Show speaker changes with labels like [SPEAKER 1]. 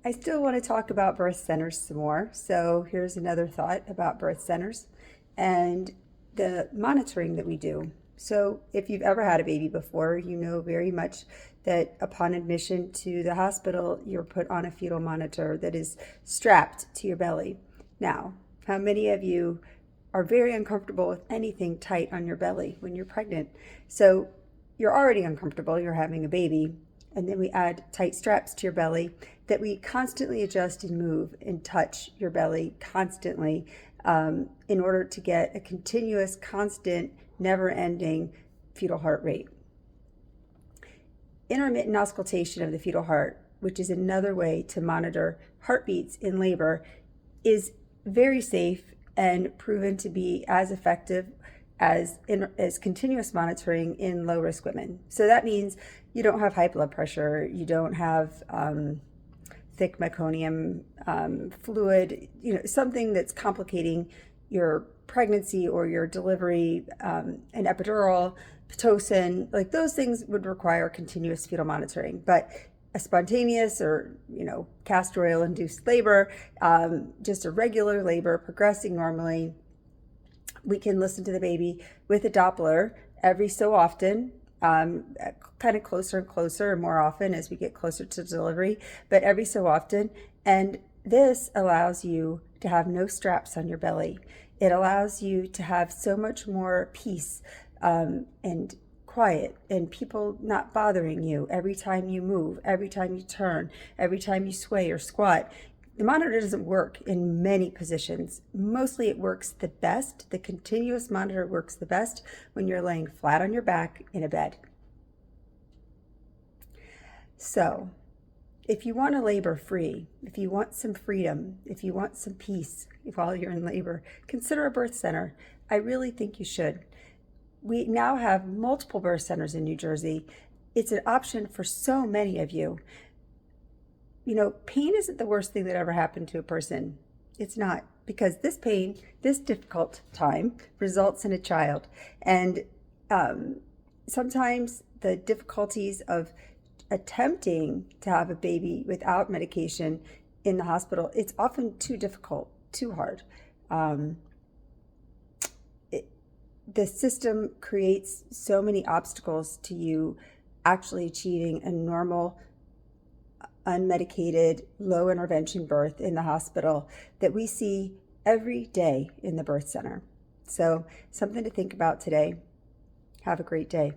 [SPEAKER 1] I still want to talk about birth centers some more. So here's another thought about birth centers and the monitoring that we do. So if you've ever had a baby before, you know very much that upon admission to the hospital, you're put on a fetal monitor that is strapped to your belly. Now, how many of you are very uncomfortable with anything tight on your belly when you're pregnant? So you're already uncomfortable, you're having a baby, and then we add tight straps to your belly that we constantly adjust and move and touch your belly constantly in order to get a continuous, constant, never-ending fetal heart rate. Intermittent auscultation of the fetal heart, which is another way to monitor heartbeats in labor, is very safe and proven to be as effective as continuous monitoring in low-risk women. So that means you don't have high blood pressure, you don't have thick meconium fluid, something that's complicating your pregnancy or your delivery, an epidural, Pitocin, like those things would require continuous fetal monitoring. But a spontaneous or castor oil induced labor, just a regular labor progressing normally, we can listen to the baby with a Doppler every so often, kind of closer and closer and more often as we get closer to delivery, but every so often. And this allows you to have no straps on your belly. It allows you to have so much more peace and quiet and people not bothering you every time you move, every time you turn, every time you sway or squat. The monitor doesn't work in many positions. Mostly it works the best. The continuous monitor works the best when you're laying flat on your back in a bed. So if you want to labor free, if you want some freedom, if you want some peace while you're in labor, consider a birth center. I really think you should. We now have multiple birth centers in New Jersey. It's an option for so many of you. Pain isn't the worst thing that ever happened to a person. It's not, because this pain, this difficult time, results in a child. And sometimes the difficulties of attempting to have a baby without medication in the hospital, it's often too difficult, too hard. The system creates so many obstacles to you actually achieving a normal, unmedicated, low intervention birth in the hospital that we see every day in the birth center. So something to think about today. Have a great day.